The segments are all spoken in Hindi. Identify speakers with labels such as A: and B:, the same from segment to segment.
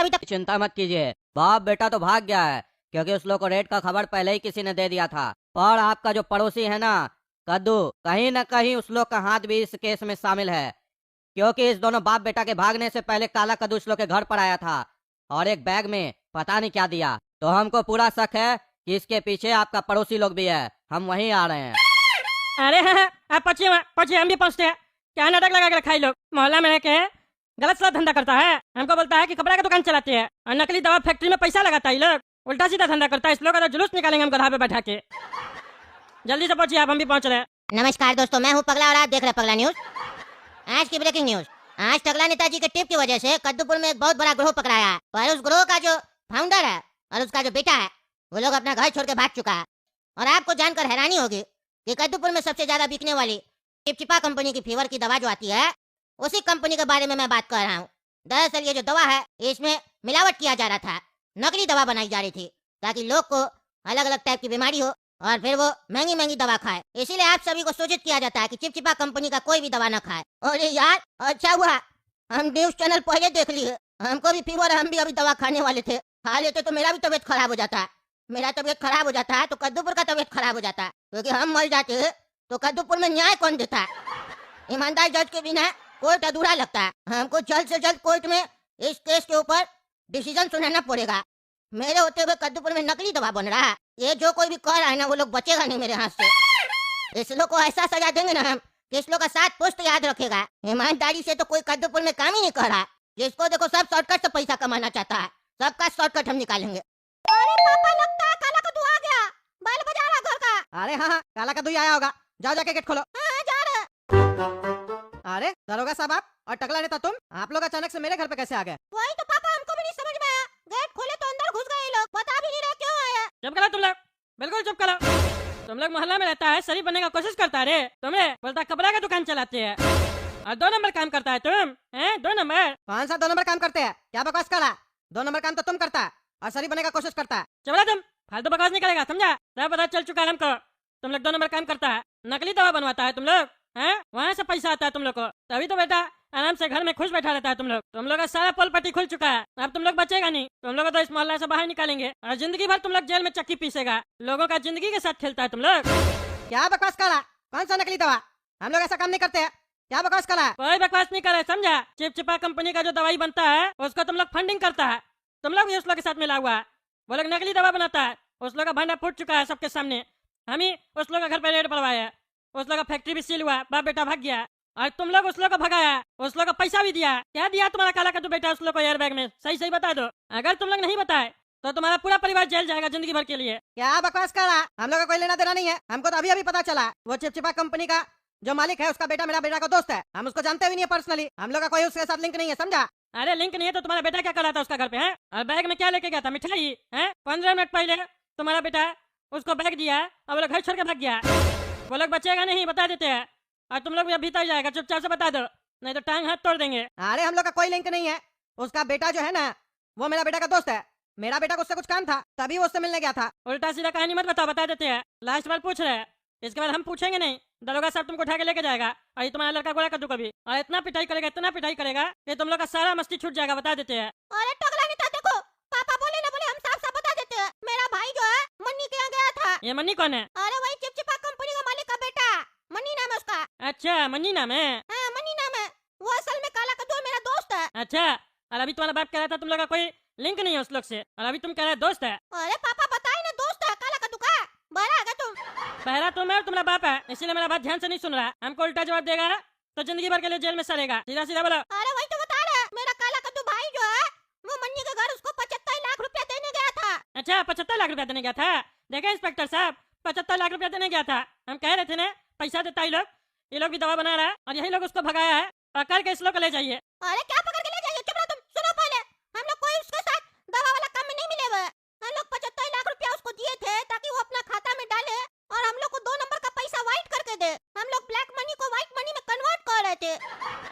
A: अभी तक।
B: चिंता मत कीजिए, बाप बेटा तो भाग गया है, क्योंकि उस लोग को रेट का खबर पहले ही किसी ने दे दिया था। और आपका जो पड़ोसी है ना, कद्दू, कहीं न कहीं उस लोग का हाथ भी इस केस में शामिल है, क्योंकि इस दोनों बाप बेटा के भागने से पहले काला कद्दू इस लोग के घर पर आया था और एक बैग में पता नहीं क्या दिया। तो हमको पूरा शक है कि इसके पीछे आपका पड़ोसी लोग भी है। हम वहीं आ रहे हैं।
C: अरे हाँ, आप पहुंचिए, हम भी पहुंचते हैं। क्या नाटक लगा के रखा है लोग, मोहल्ला में रह के गलत सलत धंधा करता है। हमको बोलता है कि कपड़ा का दुकान चलाते हैं और नकली दवा फैक्ट्री में पैसा लगाता है। लोग उल्टा सीधा धंधा करता है। इस लोग का तो जुलूस निकालेंगे हम गधा पे बैठा के। जल्दी से पहुंचिए आप, हम भी पहुंच रहे हैं।
A: नमस्कार दोस्तों, मैं हूँ पगला और आप देख रहे हैं पगला न्यूज। आज की ब्रेकिंग न्यूज। आज टकला नेताजी के टिप की वजह से कद्दूपुर में एक बहुत बड़ा ग्रोह पकड़ाया है, और उस ग्रोह का जो फाउंडर है और उसका जो बेटा है वो लोग अपना घर छोड़ के भाग चुका है। और आपको जानकर हैरानी होगी कि कद्दूपुर में सबसे ज्यादा बिकने वाली चिपचिपा कंपनी की फीवर की दवा जो आती है, उसी कंपनी के बारे में मैं बात कर रहा हूँ। दरअसल ये जो दवा है इसमें मिलावट किया जा रहा था, नकली दवा बनाई जा रही थी ताकि लोग को अलग अलग टाइप की बीमारी हो और फिर वो महंगी महंगी दवा खाए। इसीलिए आप सभी को सूचित किया जाता है कि चिपचिपा कंपनी का कोई भी दवा न खाए। अरे यार, अच्छा हुआ हम न्यूज चैनल पहले देख लिए। हमको भी फीवर है, हम भी अभी दवा खाने वाले थे। खा लेते तो मेरा भी तबीयत खराब हो जाता है। मेरा तबीयत खराब हो जाता है तो कद्दूपुर का तबीयत खराब हो जाता है, क्योंकि हम मर जाते तो कद्दूपुर में न्याय कौन देता है? ईमानदार जज के बिना कोर्ट अधूरा लगता है। हमको जल्द से जल्द कोर्ट में इस केस के ऊपर डिसीजन सुनाना पड़ेगा। मेरे होते हुए कद्दूपुर में नकली दवा बन रहा है। ये जो कोई भी कर रहा है ना, वो लोग बचेगा नहीं मेरे हाथ से। इस लोग को ऐसा सजा देंगे ना हम कि इस लोग का 7 पोस्ट याद रखेगा। ईमानदारी से तो कोई कद्दूपुर में काम ही नहीं कर रहा। जिसको देखो सब शॉर्टकट से पैसा कमाना चाहता है, सबका शॉर्टकट हम निकालेंगे। अरे पापा, लगता है काला कद्दू आ गया, बैल बजा रहा घर का।
B: अरे हाँ, काला कद्दू ही आया होगा। जाओ जाके गेट खोलो।
A: हाँ, जा रहे।
B: अरे दरोगा साहब, आप और टकला नेता तुम, आप लोग अचानक से मेरे घर पे कैसे आ गए?
A: वही तो पापा, हमको भी नहीं समझ में आया। गेट खोले तो अंदर घुस गए लोग, पता भी नहीं रहा क्यों आया।
C: चुप करो तुम लोग, बिल्कुल चुप करो। तुम लोग मोहल्ला में रहता है, शरीफ बनने का कोशिश करता है रे। तुम्हें बोलता है कपड़ा का दुकान चलाते हैं और 2 नंबर काम करता है तुम हैं। 2 नंबर
B: कौन सा 2 नंबर काम करते हैं? क्या बकवास करा? 2 नंबर काम तो तुम करता है और सरी बनने का कोशिश करता है।
C: चबड़ा तुम फालतू बकवास नहीं करेगा, समझा? सब पता चल चुका है हमको। तुम लोग 2 नंबर काम करता है, नकली दवा बनवाता है तुम लोग हैं, वहाँ से पैसा आता है तुम लोग को। तभी तो बेटा आराम से घर में खुश बैठा रहता है। तुम लोग का सारा पोल पट्टी खुल चुका है। अब तुम लोग बचेगा नहीं। तुम लोग को तो इस मोहल्ला से बाहर निकालेंगे और जिंदगी भर तुम लोग जेल में चक्की पीसेगा। लोगों का जिंदगी के साथ खेलता है तुम लोग।
B: क्या बकवास करा? कौन सा नकली दवा? हम लोग ऐसा काम नहीं करते हैं। क्या बकवास करा?
C: कोई बकवास नहीं करे, समझा? चिपचिपा कंपनी का जो दवाई बनता है उसको तुम लोग फंडिंग करता है। तुम लोग भी उस लोग के साथ मिला हुआ है। वो लोग नकली दवा बनाता है, उस लोग का भंडा फूट चुका है सबके सामने। हम ही उस लोग का घर पर रेड पड़वाया है, उस लोग का फैक्ट्री भी सील हुआ, बाप बेटा भाग गया और तुम लोग उस लोग को भगाया, उस लोग का पैसा भी दिया। क्या दिया तुम्हारा काला कद्दू बेटा उस लोग को एयर बैग में? सही सही बता दो। अगर तुम लोग नहीं बताए तो तुम्हारा पूरा परिवार जेल जाएगा जिंदगी भर के लिए।
B: क्या बकवास करा? हम लोग का कोई लेना देना नहीं है। हमको तो अभी अभी पता चला वो चिपचिपा कंपनी का जो मालिक है उसका बेटा मेरा बेटा का दोस्त है। हम उसको जानते भी नहीं है पर्सनली। हम लोग का कोई उसके साथ लिंक नहीं है, समझा?
C: अरे लिंक नहीं है तो तुम्हारा बेटा क्या कर रहा था उसका घर पे है? और बैग में क्या लेके गया था? मिठाई है? 15 मिनट पहले तुम्हारा बेटा उसको बैग दिया और वो लोग घर छोड़ के भाग गया। वो लोग बचेगा नहीं, बता देते हैं। और तुम लोग भी अब भीतर जाएगा, चुपचाप से बता दो, नहीं तो टांग हाथ तोड़ देंगे।
B: अरे हम लोग का कोई लिंक नहीं है। उसका बेटा जो है ना, वो मेरा बेटा का दोस्त है। मेरा बेटा को उससे कुछ काम था, तभी वो उससे मिलने गया था।
C: उल्टा सीधा कहानी मत बताओ, बता देते हैं। लास्ट बार पूछ रहे हैं, इसके बाद हम पूछेंगे नहीं। दरोगा साहब तुमको उठा के लेके जाएगा और ये तुम्हारा लड़का गोला कद्दू कभी, और इतना पिटाई करेगा, इतना पिटाई करेगा कि तुम लोग का सारा मस्ती छूट जाएगा, बता देते हैं।
A: अरे टकला नेता, देखो पापा बोले ना बोले, हम साफ साफ बता देते हैं। मेरा भाई जो है मन्नी के यहाँ गया था।
C: ये मन्नी कौन है?
A: अरे वही चिपचिपा कंपनी का मालिक का बेटा, मन्नी नाम है उसका।
C: अच्छा मन्नी नाम है।
A: हाँ, मन्नी नाम है। वो असल में काला कद्दू मेरा दोस्त है।
C: अच्छा, और अभी तुम्हारा बाप कह रहा था तुम लोग का कोई लिंक नहीं है उस लोग से, और अभी तुम कह रहे दोस्त है।
A: अरे पापा बताए ना, दोस्त है काला कद्दू का। बहरा आ गया तुम।
C: पहला तुम है और तुम्हारा बाप है, इसीलिए मेरा बात ध्यान से नहीं सुन रहा। हमको उल्टा जवाब देगा तो जिंदगी भर के लिए जेल में सड़ेगा। सीधा सीधा बोलो।
A: अरे वही तो बता रहे, मेरा काला कद्दू भाई जो है वो मन्नी के घर उसको 75 लाख रुपया देने गया था।
C: अच्छा, 75 लाख रुपया देने गया था? देखे इंस्पेक्टर साहब, 75 लाख रुपया देने गया था। हम कह रहे थे ना पैसा देता ये लोग भी दवा बना रहा है और यही लोग उसको भगाया है। पकड़ के इस लोग को ले जाइए।
A: अरे क्या पकड़ के ले जाइए? चुप रहो तुम, सुनो पहले। हम लोग कोई उसके साथ दवा वाला काम में नहीं मिले हुए। हम लोग 75 लाख रुपया उसको दिए थे ताकि वो अपना खाता में डाले और हम लोग को 2 नंबर का पैसा व्हाइट करके दे। हम लोग ब्लैक मनी को व्हाइट मनी में कन्वर्ट कर रहे थे।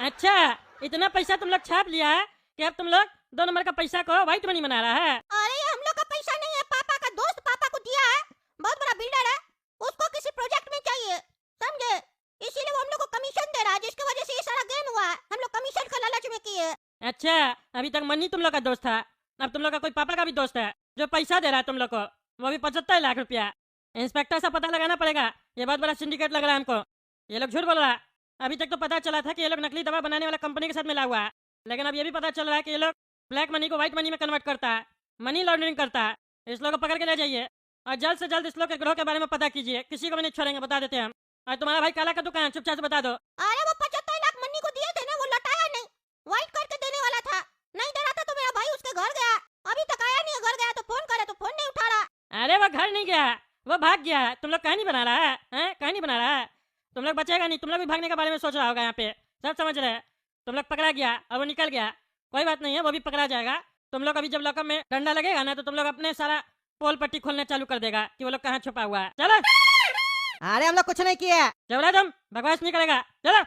C: अच्छा, इतना पैसा तुम लोग छाप लिया है कि अब तुम लोग 2 नंबर का पैसा को व्हाइट मनी बना रहा है।
A: अरे ये हम लोग का पैसा नहीं है, पापा का दोस्त पापा को दिया है। बहुत बड़ा बिल्डर है, उसको किसी प्रोजेक्ट में चाहिए, समझे? इसीलिए वो हम लोग को कमीशन दे रहा है, जिसकी वजह से ये सारा गेन हुआ है। हम लोग कमीशन का लालच में किए।
C: अच्छा, अभी तक मन्नी तुम लोग का दोस्त था अब तुम लोग का कोई पापा का भी दोस्त है जो पैसा दे रहा है तुम लोग को, वो भी 75 लाख रुपया। इंस्पेक्टर से पता लगाना पड़ेगा, ये बहुत बड़ा सिंडिकेट लग रहा है हमको। ये लोग झूठ बोल रहा है। अभी तक तो पता चला था कि ये लोग नकली दवा बनाने वाला कंपनी के साथ मिला हुआ है, लेकिन अब ये भी पता चल रहा है कि ये लोग ब्लैक मनी को व्हाइट मनी में कन्वर्ट करता है, मनी लॉन्ड्रिंग करता है। इस लोग को पकड़ के ले जाइए और जल्द से जल्द इस लोग के ग्रोह के बारे में पता कीजिए। किसी को भी नहीं छोड़ेंगे, बता देते हैं हम। और तुम्हारा भाई काला कद्दू कहाँ है, चुपचाप से बता दो।
A: अरे वो 75 लाख मन्नी को दिए थे ना, वो लौटाया नहीं, व्हाइट करके देने वाला था, नहीं दे रहा था तो मेरा भाई उसके घर गया, अभी तक आया नहीं है। घर गया तो फोन करे तो फोन नहीं उठा रहा।
C: अरे वो घर नहीं गया, वो भाग गया। तुम लोग कहानी बना रहा है, कहानी बना रहा है। तुम लोग बचेगा नहीं, तुम लोग भी भागने के बारे में सोच रहा होगा। यहाँ पे सब समझ रहे हैं। तुम लोग पकड़ा गया और वो निकल गया, कोई बात नहीं है, वो भी पकड़ा जाएगा। तुम लोग अभी जब लॉकअप में डंडा लगेगा ना, तो तुम लोग अपने सारा पोल पट्टी खोलने चालू कर देगा कि वो लोग कहाँ छुपा हुआ है। चलो
B: अरे हम लोग कुछ नहीं किए।
C: जबरा तुम बकवास नहीं करेगा, चलो।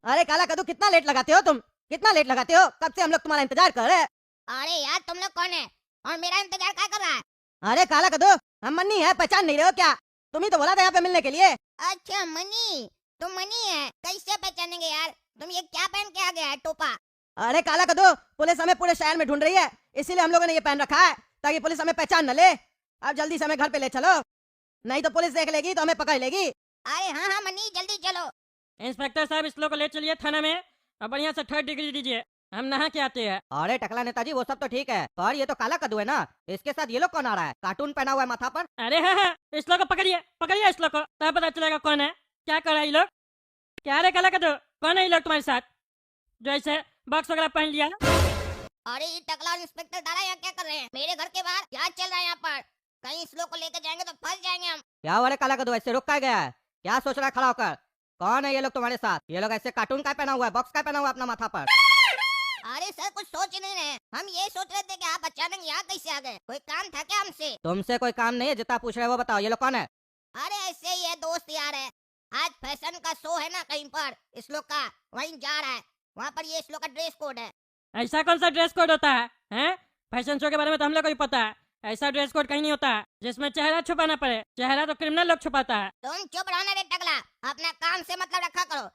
B: अरे काला कद्दू कितना लेट लगाते हो तुम, कितना लेट लगाते हो? कब से हम लोग तुम्हारा इंतजार कर रहे हैं।
A: अरे यार तुम लोग कौन है और मेरा इंतजार क्या कर रहा है?
B: अरे काला कद्दू, हम मन्नी है, पहचान नहीं रहे हो क्या? तुम ही तो बोला था यहाँ पे मिलने के लिए।
A: अच्छा मनी, तुम मनी है, कैसे पहचानेंगे यार? तुम ये क्या पहन के आ गया है, टोपा?
B: अरे काला कद्दू, पुलिस हमें पूरे शहर में ढूंढ रही है, इसीलिए हम लोगों ने ये पहन रखा है ताकि पुलिस हमें पहचान न ले। अब जल्दी से हमें घर पे ले चलो, नहीं तो पुलिस देख लेगी तो हमें पकड़ लेगी।
A: अरे हाँ हाँ मनी, जल्दी चलो।
C: इंस्पेक्टर साहब इस लोग को ले चलिए थाना में और बढ़िया से 3rd डिग्री दीजिए, हम नहा के आते हैं।
B: अरे टकला नेताजी, वो सब तो ठीक है, पर ये तो काला कद्दू है ना, इसके साथ ये लोग कौन आ रहा है? कार्टून पहना हुआ है माथा पर।
C: अरे हाँ, इस लोग को पकड़िए, पकड़िए इस लोग को, तब पता चलेगा कौन है, क्या कर रहा है ये लोग। क्या रे काला कद्दू, कौन है ये लोग तुम्हारे साथ जो ऐसे बॉक्स वगैरह पहन लिया?
A: अरे ये टकला और इंस्पेक्टर दादा यहाँ क्या कर रहे हैं? मेरे घर के बाहर क्या चल रहा है यहाँ पर? कहीं इस लोग को लेकर जाएंगे तो फंस जाएंगे हम।
B: क्या वाले काला कद्दू, ऐसे रुक का गया है? क्या सोच रहा है खड़ा होकर? कौन है ये लोग तुम्हारे साथ? ये लोग ऐसे कार्टून का पहना हुआ है, बॉक्स का पहना हुआ है अपना माथा पर।
A: अरे सर कुछ सोच नहीं रहे, हम ये सोच रहे थे कि आप अचानक यहाँ कैसे आ गए, कोई काम था क्या हमसे?
B: तुमसे कोई काम नहीं है, जितना पूछ रहे हो वो बताओ, ये लोग कौन है?
A: अरे ऐसे ही है, दोस्त यार है। आज फैशन का शो है ना कहीं पर, इस लोग का, वहीं जा रहा है, वहाँ पर ये इस लोग का ड्रेस कोड है।
C: ऐसा कौन सा ड्रेस कोड होता है, हैं? फैशन शो के बारे में तो हम लोग को ही पता है। ऐसा ड्रेस कोड कहीं नहीं होता है जिसमें चेहरा छुपाना पड़े, चेहरा तो क्रिमिनल लोग छुपाता है।
A: तुम चुप रहो ना रे टकला, अपना काम से मतलब रखा करो,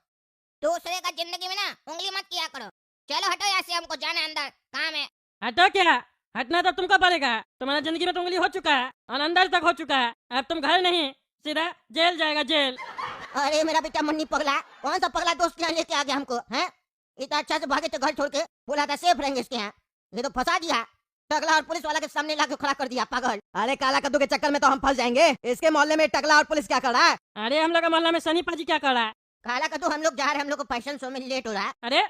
A: दूसरे का जिंदगी में ना उंगली मत किया करो। चलो हटो यहाँ से, हमको जाना है अंदर, काम है।
C: हटो क्या, हटना तो तुमको पड़ेगा, तुम्हारा जिंदगी में तो उंगली हो चुका है और अंदर तक हो चुका है। अब तुम घर नहीं, सीधा जेल जाएगा, जेल।
A: अरे मेरा बेटा मन्नी पगला, कौन सा पगला दोस्त यहाँ लेके आ गया हमको, हैं? इतना अच्छा से भागे तो घर छोड़ के, बोला था सेफ रहेंगे इसके यहाँ, ये तो फंसा दिया, टकला और पुलिस वाला के सामने लाके खड़ा कर दिया, पागल।
B: अरे काला कद्दू के चक्कर में तो हम फंस जाएंगे। इसके मोहल्ले में टकला और पुलिस क्या कर रहा है?
C: अरे हम लोग का मोहल्ला में सनी पाजी क्या कर रहा है?
A: काला कद्दू, हम लोग जा रहे हैं, हम लोग को फैशन शो में लेट हो रहा है।
C: अरे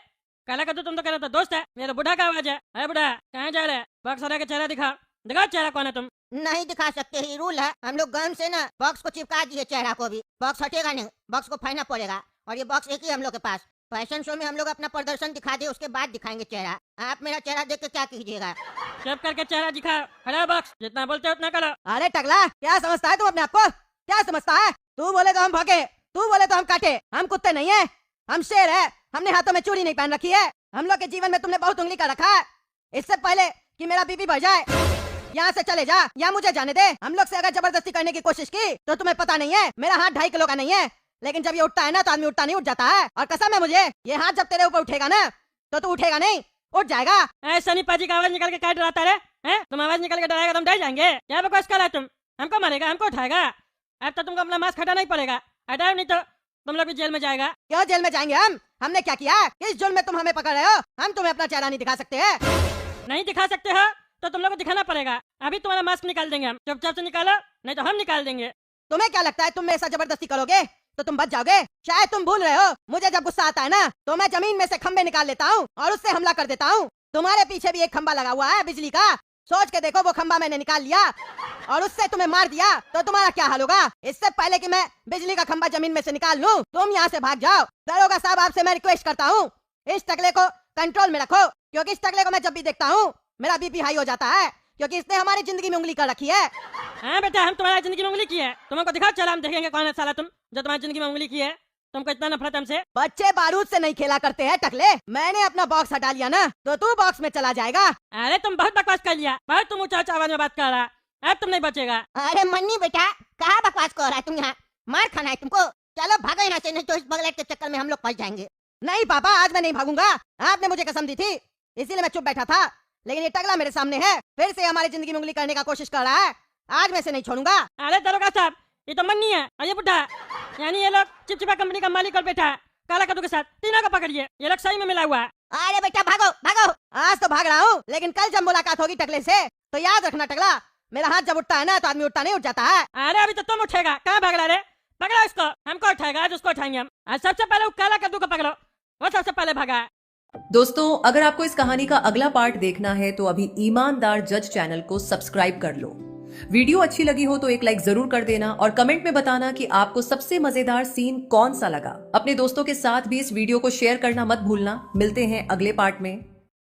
C: काला कद्दू, तुम तो कह रहे थे दोस्त है, मेरा बुढ़ा का आवाज है। अरे बुढ़ा कहाँ जा रहे हैं? बॉक्स वाला का चेहरा दिखा, दिखा चेहरा कौन है तुम?
A: नहीं दिखा सकते, ही रूल है। हम लोग गन से ना बॉक्स को चिपका दिए चेहरा को, भी बॉक्स हटेगा नहीं, बॉक्स को फाड़ना पड़ेगा, और ये बॉक्स एक ही हम लोग के पास। फैशन शो में हम लोग अपना प्रदर्शन दिखा दे, उसके बाद दिखाएंगे चेहरा। आप मेरा चेहरा देख के क्या कीजिएगा?
C: चुप करके चेहरा दिखा, हटा बॉक्स, जितना बोलते हो उतना करो।
B: अरे टकला, क्या समझता है तुम अपने आप को? क्या समझता है? तू बोले तो हम भागे, तू बोले तो हम काटे। हम कुत्ते नहीं है, हम शेर है। हमने हाथों में चूड़ी नहीं पहन रखी है। हम लोग के जीवन में तुमने बहुत उंगली का रखा है। इससे पहले कि मेरा बीपी बढ़ जाए, यहाँ से चले जा या मुझे जाने दे। हम लोग से अगर जबरदस्ती करने की कोशिश की तो तुम्हें पता नहीं है, मेरा हाथ 2.5 किलो का नहीं है, लेकिन जब ये उठता है ना तो आदमी उठता नहीं, उठ जाता है। और कसम है मुझे, ये हाथ जब तेरे ऊपर उठेगा ना तो तू उठेगा नहीं, उठ जाएगा।
C: ऐसा नहीं पाजी का आवाज निकल के क्या डराता है? हैं? तुम आवाज निकल के डराएगा तो हम डर जाएंगे। क्या बकवास कर रहा है तुम? हमको मारेगा, हमको उठाएगा? अब तो तुमको अपना मास्क हटाना ही पड़ेगा, हटाओ नहीं तो तुम लोग भी जेल में जाएगा।
B: क्यों जेल में जाएंगे हम? हमने क्या किया? किस जुर्म में तुम हमें पकड़ रहे हो? हम तुम्हें अपना चेहरा नहीं दिखा सकते हैं।
C: नहीं दिखा सकते हो तो तुम लोग को दिखाना पड़ेगा। अभी तुम्हारा मास्क निकाल देंगे हम, चुपचाप से निकालो, नहीं तो हम निकाल देंगे।
B: तुम्हें क्या लगता है तुम मेरे साथ जबरदस्ती करोगे तो तुम बच जाओगे? शायद तुम भूल रहे हो, मुझे जब गुस्सा आता है ना तो मैं जमीन में से खंबे निकाल लेता हूँ और उससे हमला कर देता हूँ। तुम्हारे पीछे भी एक खंबा लगा हुआ है बिजली का, सोच के देखो, वो खंबा मैंने निकाल लिया और उससे तुम्हें मार दिया तो तुम्हारा क्या हाल होगा? इससे पहले कि मैं बिजली का खंबा जमीन में से निकाल लूं, तुम यहाँ से भाग जाओ। दरोगा साहब, आपसे मैं रिक्वेस्ट करता हूँ, इस टकले को कंट्रोल में रखो, क्योंकि इस टकले को मैं जब भी देखता हूँ मेरा बीपी हाई हो जाता है, क्योंकि इसने हमारी जिंदगी में उंगली कर रखी है।
C: हाँ बेटा, हम तुम्हारी जिंदगी में उंगली की है, तुमको दिखाओ, चला हम देखेंगे कौन है साला तुम जो तुम्हारी जिंदगी में उंगली की है। तुमको इतना नफरत हमसे?
B: बच्चे बारूद से नहीं खेला करते हैं टकले। मैंने अपना बॉक्स हटा लिया ना तो तू बॉक्स में चला जाएगा।
C: अरे तुम बहुत बकवास कर लिया, बहुत तुम ऊंचा आवाज में बात कर रहा, अब तुम नहीं बचेगा।
A: अरे मन्नी बेटा, कहाँ बकवास कर रहा है तुम? यहाँ मार खाना है तुमको, चलो भागो यहाँ से, नहीं तो इस बगलेट के चक्कर में हम लोग फंस जाएंगे।
B: नहीं पापा, आज मैं नहीं भागूंगा। आपने मुझे कसम दी थी, इसीलिए मैं चुप बैठा था,
D: लेकिन ये टकला मेरे सामने है, फिर से हमारी जिंदगी में उंगली करने का कोशिश कर रहा है। आज मैं इसे नहीं छोड़ूंगा।
C: अरे दरोगा साहब, ये तो मन्नी है और ये बुढ़ा है। यानी ये लोग चिपचिपा कंपनी का मालिक और बेटा है काला कद्दू के साथ, तीनों को पकड़िए, ये लोग सही में मिला हुआ है।
D: अरे बेटा भागो भागो। आज तो भाग रहा हूँ, लेकिन कल जब मुलाकात होगी टकले से तो याद रखना टकला, मेरा हाथ जब उठता है ना तो आदमी उठता नहीं उठ जाता है।
C: अरे अभी तो तुम उठेगा, कहाँ भाग रहा रे? पकड़ो इसको, हमको उठाएगा, आज उसको उठाएंगे हम। आज सबसे पहले वो काला कद्दू को पकड़ो, वो सबसे पहले भागा है।
E: दोस्तों, अगर आपको इस कहानी का अगला पार्ट देखना है तो अभी ईमानदार जज चैनल को सब्सक्राइब कर लो। वीडियो अच्छी लगी हो तो एक लाइक जरूर कर देना और कमेंट में बताना कि आपको सबसे मजेदार सीन कौन सा लगा। अपने दोस्तों के साथ भी इस वीडियो को शेयर करना मत भूलना। मिलते हैं अगले पार्ट में।